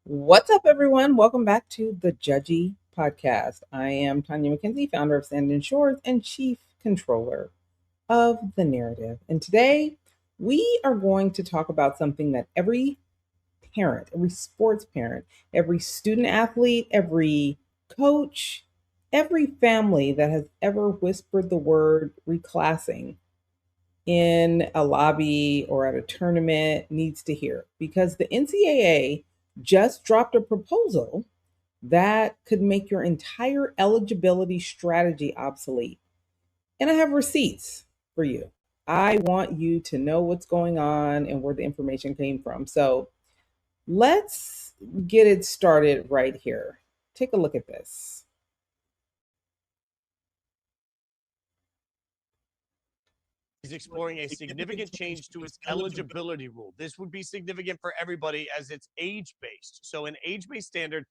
What's up, everyone? Welcome back to the Judgy Podcast. I am Tanya McKenzie, founder of Sand and Shores and chief controller of The Narrative. And today we are going to talk about something that every parent, every sports parent, every student athlete, every coach, every family that has ever whispered the word reclassing in a lobby or at a tournament needs to hear, because the NCAA just dropped a proposal that could make your entire eligibility strategy obsolete. And I have receipts for you. I want you to know what's going on and where the information came from. So let's get it started right here. Take a look at this. Is exploring a significant change to its eligibility rule. This would be significant for everybody as it's age based. So, an age based standard,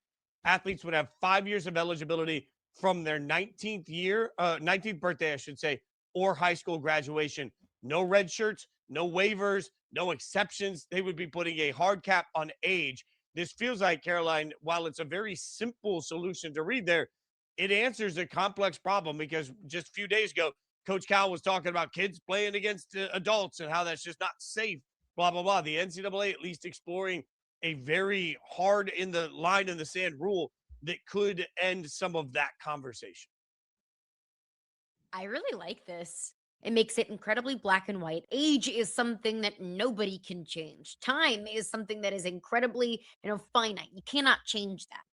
athletes would have 5 years of eligibility from their 19th birthday, I should say, or high school graduation. No red shirts, no waivers, no exceptions. They would be putting a hard cap on age. This feels like, Caroline, while it's a very simple solution to read there, it answers a complex problem because just a few days ago, Coach Cal was talking about kids playing against adults and how that's just not safe, blah, blah, blah. The NCAA at least exploring a very hard in the line in the sand rule that could end some of that conversation. I really like this. It makes it incredibly black and white. Age is something that nobody can change. Time is something that is incredibly, finite. You cannot change that.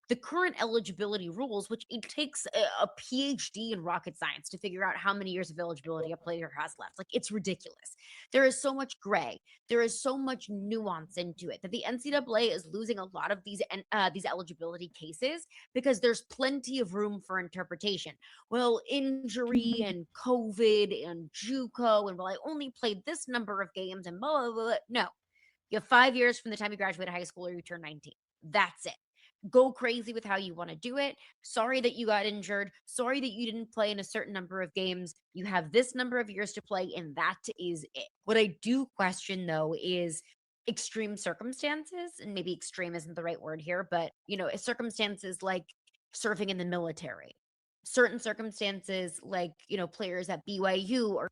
The current eligibility rules, which it takes a PhD in rocket science to figure out how many years of eligibility a player has left. Like, it's ridiculous. There is so much gray. There is so much nuance into it that the NCAA is losing a lot of these eligibility cases because there's plenty of room for interpretation. Well, injury and COVID and JUCO, and well, I only played this number of games and blah, blah, blah. No, you have 5 years from the time you graduate high school or you turn 19. That's it. Go crazy with how you want to do it. Sorry that you got injured. Sorry that you didn't play in a certain number of games. You have this number of years to play, and that is it. What I do question, though, is extreme circumstances, and maybe extreme isn't the right word here, but circumstances like serving in the military, certain circumstances like players at BYU or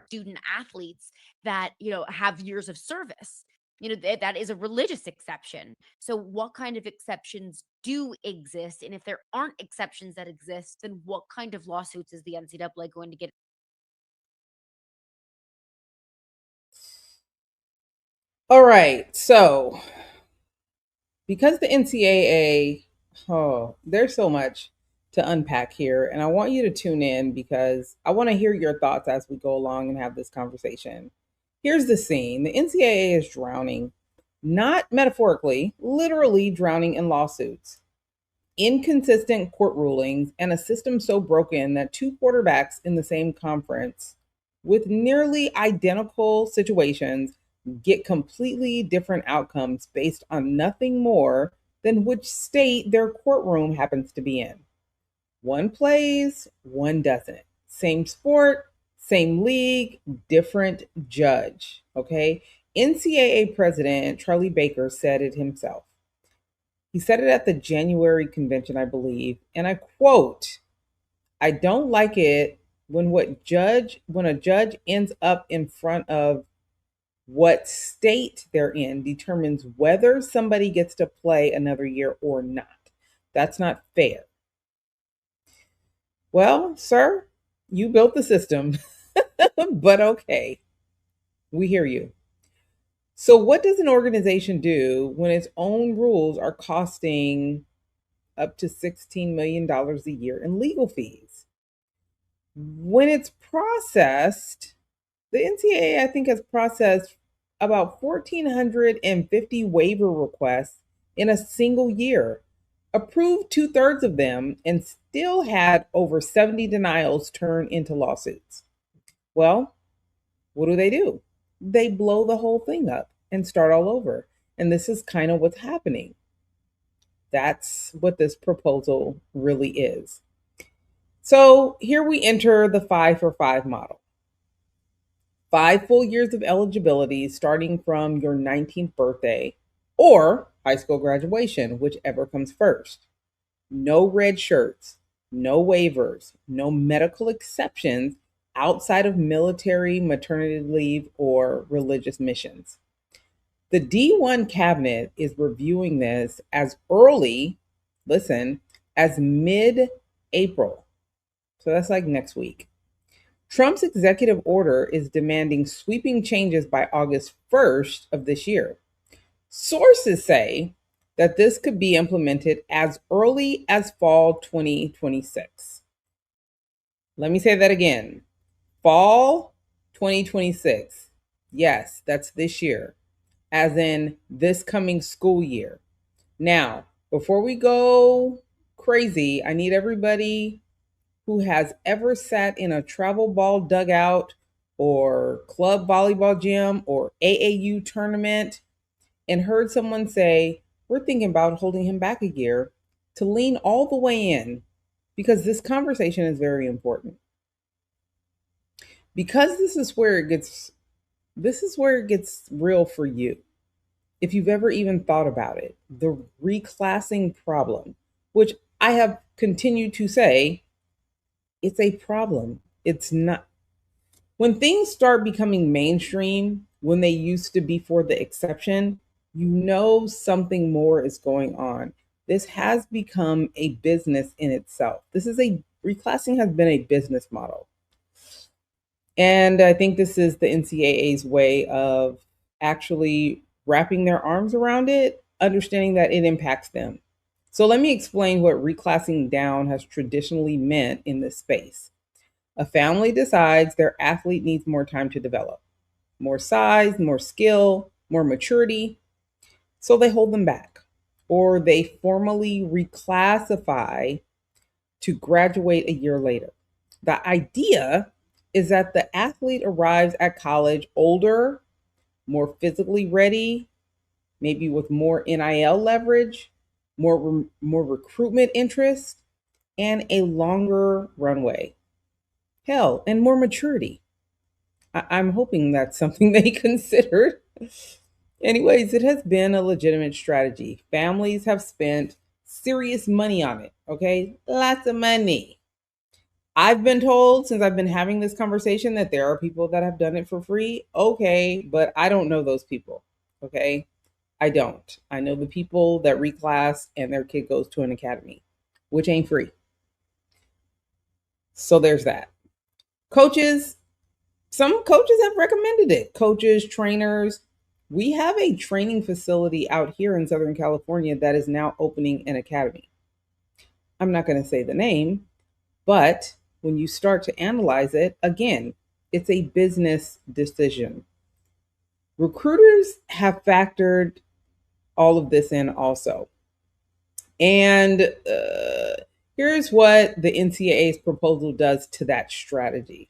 student athletes that have years of service. That is a religious exception. So what kind of exceptions do exist, and if there aren't exceptions that exist, then what kind of lawsuits is the NCAA going to get? All right. So, because the NCAA, there's so much to unpack here. And I want you to tune in because I want to hear your thoughts as we go along and have this conversation. Here's the scene: the NCAA is drowning, not metaphorically, literally drowning in lawsuits, inconsistent court rulings, and a system so broken that two quarterbacks in the same conference with nearly identical situations get completely different outcomes based on nothing more than which state their courtroom happens to be in. One plays, one doesn't. Same sport, same league, different judge. Okay. NCAA president Charlie Baker said it himself. He said it at the January convention, I believe, and I quote, "I don't like it when a judge ends up in front of what state they're in determines whether somebody gets to play another year or not. That's not fair." Well, sir, you built the system, but okay, we hear you. So, what does an organization do when its own rules are costing up to $16 million a year in legal fees? When it's processed, the NCAA, I think, has processed about 1,450 waiver requests in a single year, approved two-thirds of them, and still had over 70 denials turn into lawsuits. Well, what do? They blow the whole thing up and start all over. And this is kind of what's happening. That's what this proposal really is. So here we enter the 5-for-5 model. 5 full years of eligibility starting from your 19th birthday. or high school graduation, whichever comes first. No red shirts, no waivers, no medical exceptions outside of military, maternity leave, or religious missions. The D1 cabinet is reviewing this as early, listen, as mid April. So that's like next week. Trump's executive order is demanding sweeping changes by August 1st of this year. Sources say that this could be implemented as early as fall 2026. Let me say that again. Fall 2026. Yes, that's this year, as in this coming school year. Now, before we go crazy, I need everybody who has ever sat in a travel ball dugout or club volleyball gym or AAU tournament and heard someone say, we're thinking about holding him back a year, to lean all the way in, because this conversation is very important. Because this is where it gets real for you. If you've ever even thought about it, the reclassing problem, which I have continued to say, it's a problem. It's not. When things start becoming mainstream, when they used to be for the exception, you know something more is going on. This has become a business in itself. Reclassing has been a business model. And I think this is the NCAA's way of actually wrapping their arms around it, understanding that it impacts them. So let me explain what reclassing down has traditionally meant in this space. A family decides their athlete needs more time to develop, more size, more skill, more maturity, so they hold them back, or they formally reclassify to graduate a year later. The idea is that the athlete arrives at college older, more physically ready, maybe with more NIL leverage, more recruitment interest, and a longer runway. Hell, and more maturity. I'm hoping that's something they considered. Anyways, it has been a legitimate strategy. Families have spent serious money on it, okay? Lots of money. I've been told since I've been having this conversation that there are people that have done it for free. Okay, but I don't know those people, okay? I don't. I know the people that reclass and their kid goes to an academy, which ain't free. So there's that. Coaches, some coaches have recommended it. Coaches, trainers. We have a training facility out here in Southern California that is now opening an academy. I'm not going to say the name, but when you start to analyze it, again, it's a business decision. Recruiters have factored all of this in also. And here's what the NCAA's proposal does to that strategy.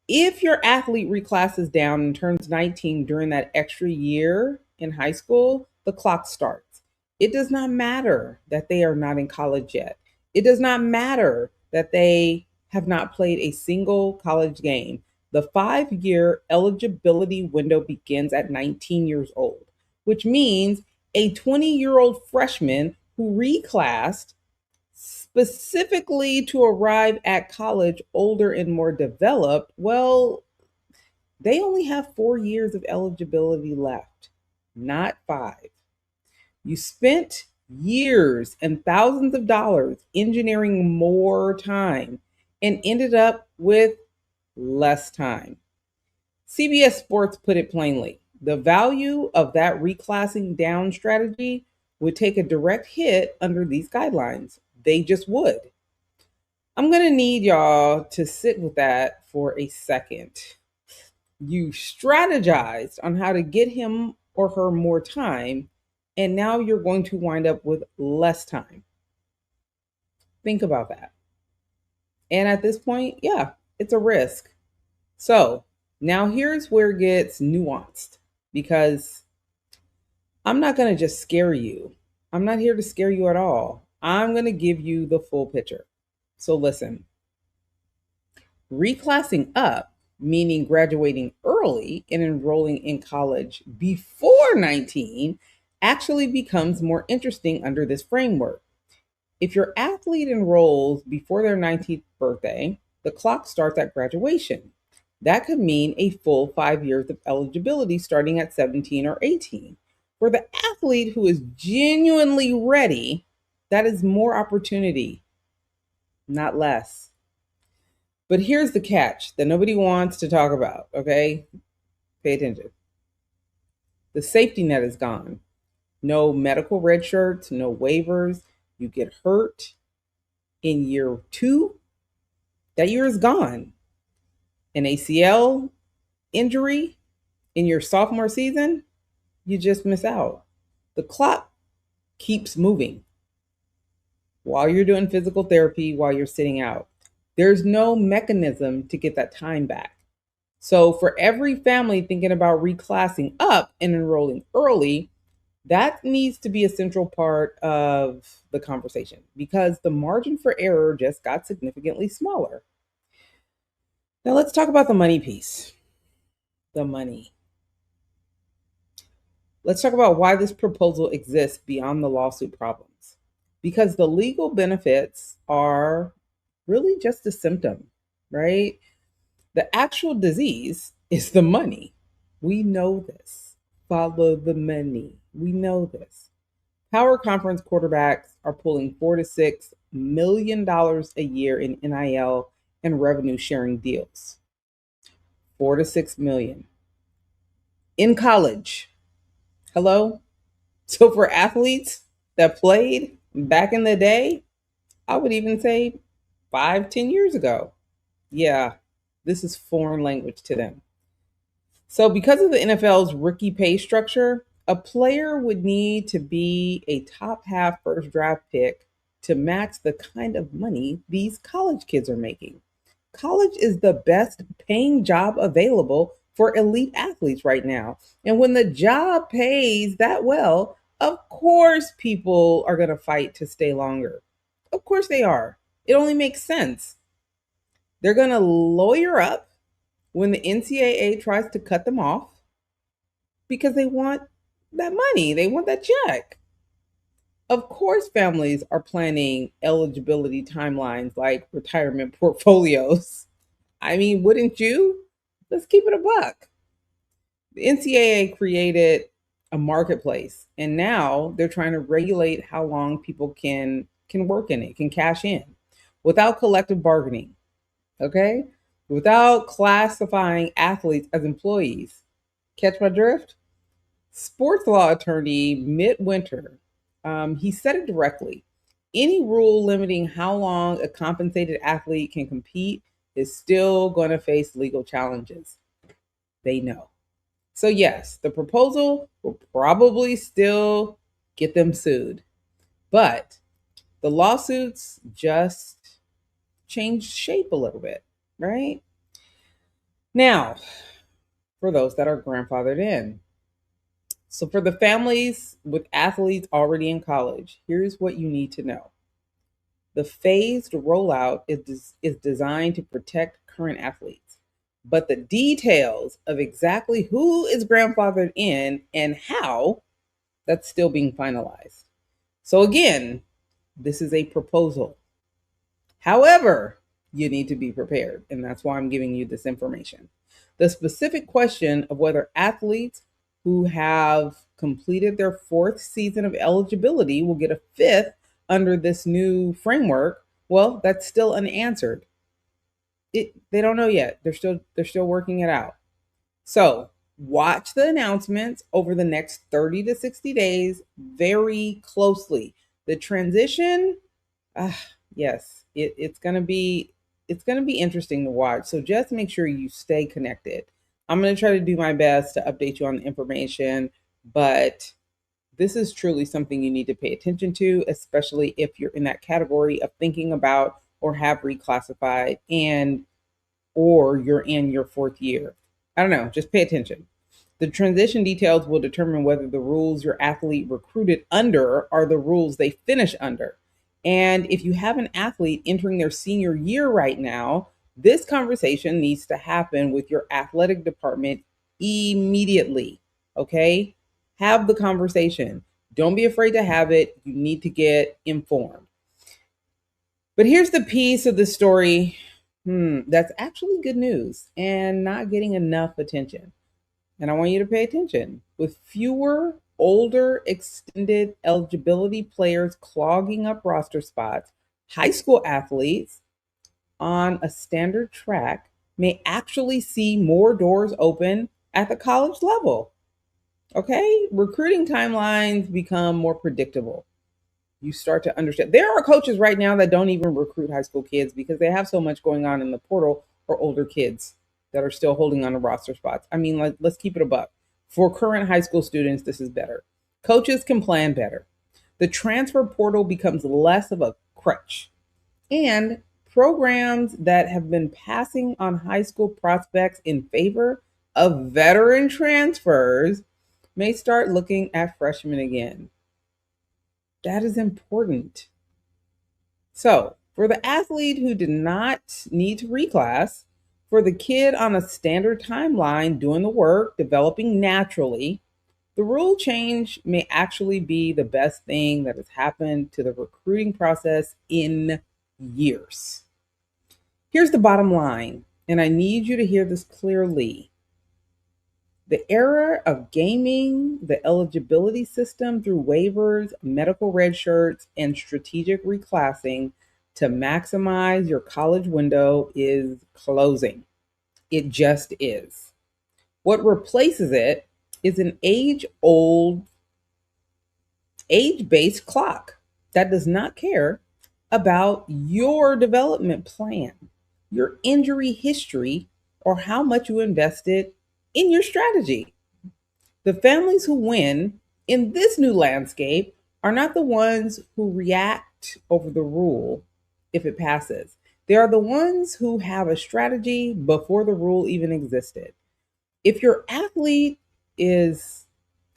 If your athlete reclasses down and turns 19 during that extra year in high school, the clock starts. It does not matter that they are not in college yet. It does not matter that they have not played a single college game. The 5-year eligibility window begins at 19 years old, which means a 20-year-old freshman who reclassed specifically to arrive at college older and more developed, well, they only have 4 years of eligibility left, not 5. You spent years and thousands of dollars engineering more time and ended up with less time. CBS Sports put it plainly. The value of that reclassing down strategy would take a direct hit under these guidelines. They just would. I'm going to need y'all to sit with that for a second. You strategized on how to get him or her more time, and now you're going to wind up with less time. Think about that. And at this point, yeah, it's a risk. So now here's where it gets nuanced, because I'm not going to just scare you. I'm not here to scare you at all. I'm going to give you the full picture. So listen, reclassing up, meaning graduating early and enrolling in college before 19, actually becomes more interesting under this framework. If your athlete enrolls before their 19th birthday, the clock starts at graduation. That could mean a full 5 years of eligibility starting at 17 or 18. For the athlete who is genuinely ready, that is more opportunity, not less. But here's the catch that nobody wants to talk about, okay? Pay attention. The safety net is gone. No medical red shirts, no waivers. You get hurt in year 2, that year is gone. An ACL injury in your sophomore season, you just miss out. The clock keeps moving while you're doing physical therapy, while you're sitting out. There's no mechanism to get that time back. So, for every family thinking about reclassing up and enrolling early, that needs to be a central part of the conversation because the margin for error just got significantly smaller. Now, let's talk about the money piece. The money. Let's talk about why this proposal exists beyond the lawsuit problems. Because the legal benefits are really just a symptom, right? The actual disease is the money. We know this. Follow the money. We know this. Power conference quarterbacks are pulling $4 to $6 million a year in NIL and revenue sharing deals. 4 to 6 million in college. Hello? So for athletes that played back in the day, I would even say 5, 10 years ago. Yeah, this is foreign language to them. So because of the NFL's rookie pay structure, a player would need to be a top half first draft pick to match the kind of money these college kids are making. College is the best paying job available for elite athletes right now. And when the job pays that well, of course people are going to fight to stay longer. Of course they are. It only makes sense. They're going to lawyer up when the NCAA tries to cut them off because they want that money, they want that check. Of course, families are planning eligibility timelines like retirement portfolios. I mean, wouldn't you? Let's keep it a buck. The NCAA created a marketplace, and now they're trying to regulate how long people can work in it, can cash in, without collective bargaining. Okay, without classifying athletes as employees. Catch my drift? Sports law attorney Midwinter, he said it directly. Any rule limiting how long a compensated athlete can compete is still going to face legal challenges. They know. So, yes, the proposal will probably still get them sued, but the lawsuits just changed shape a little bit, right? Now, for those that are grandfathered in. So, for the families with athletes already in college, here's what you need to know. The phased rollout is designed to protect current athletes, but the details of exactly who is grandfathered in and how, that's still being finalized. So, again, this is a proposal. However, you need to be prepared, and that's why I'm giving you this information. The specific question of whether athletes who have completed their 4th season of eligibility will get a 5th under this new framework, well, that's still unanswered. They don't know yet. They're still working it out. So, watch the announcements over the next 30 to 60 days very closely. The transition, yes, it's gonna be interesting to watch. So just make sure you stay connected. I'm gonna try to do my best to update you on the information, but this is truly something you need to pay attention to, especially if you're in that category of thinking about or have reclassified and or you're in your 4th year. I don't know, just pay attention. The transition details will determine whether the rules your athlete recruited under are the rules they finish under. And if you have an athlete entering their senior year right now, this conversation needs to happen with your athletic department immediately. Okay? Have the conversation. Don't be afraid to have it. You need to get informed. But here's the piece of the story that's actually good news and not getting enough attention. And I want you to pay attention. With fewer older extended eligibility players clogging up roster spots, high school athletes on a standard track may actually see more doors open at the college level. Okay? Recruiting timelines become more predictable. You start to understand. There are coaches right now that don't even recruit high school kids because they have so much going on in the portal for older kids that are still holding on to roster spots. I mean, let's keep it a buck. For current high school students, this is better. Coaches can plan better. The transfer portal becomes less of a crutch. And programs that have been passing on high school prospects in favor of veteran transfers may start looking at freshmen again. That is important. So, for the athlete who did not need to reclass, for the kid on a standard timeline doing the work, developing naturally, the rule change may actually be the best thing that has happened to the recruiting process in years. Here's the bottom line, and I need you to hear this clearly. The era of gaming the eligibility system through waivers, medical red shirts, and strategic reclassing to maximize your college window is closing. It just is. What replaces it is an age-based clock that does not care about your development plan, your injury history, or how much you invested in your strategy. The families who win in this new landscape are not the ones who react over the rule if it passes. They are the ones who have a strategy before the rule even existed. If your athlete is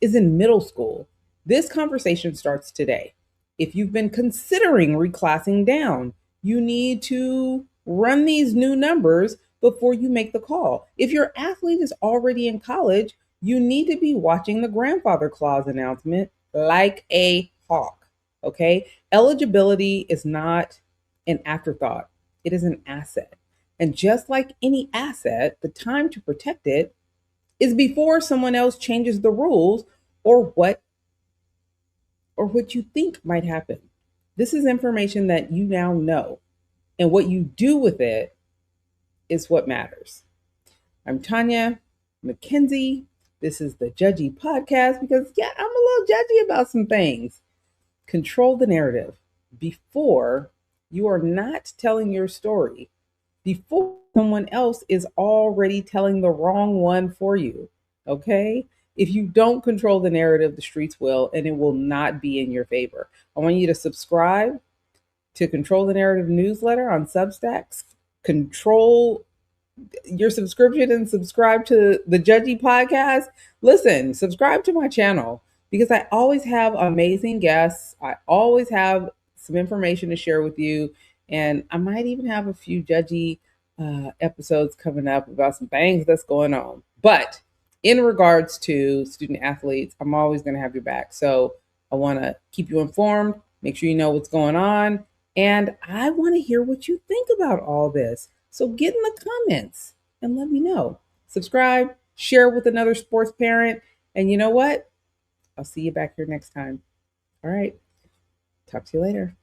in middle school, this conversation starts today. If you've been considering reclassing down, you need to run these new numbers before you make the call. If your athlete is already in college, you need to be watching the grandfather clause announcement like a hawk. Okay? Eligibility is not an afterthought, it is an asset. And just like any asset, the time to protect it is before someone else changes the rules or what you think might happen. This is information that you now know, and what you do with it is what matters. I'm Tanya McKenzie. This is the Judgy Podcast because, yeah, I'm a little judgy about some things. Control the narrative before you are not telling your story, before someone else is already telling the wrong one for you. Okay? If you don't control the narrative, the streets will, and it will not be in your favor. I want you to subscribe to Control the Narrative newsletter on Substacks. Control your subscription and subscribe to the Judgy Podcast. Listen, subscribe to my channel because I always have amazing guests. I always have some information to share with you. And I might even have a few Judgy episodes coming up about some things that's going on. But in regards to student athletes, I'm always going to have your back. So I want to keep you informed, make sure you know what's going on. And I want to hear what you think about all this. So get in the comments and let me know. Subscribe, share with another sports parent. And you know what? I'll see you back here next time. All right. Talk to you later.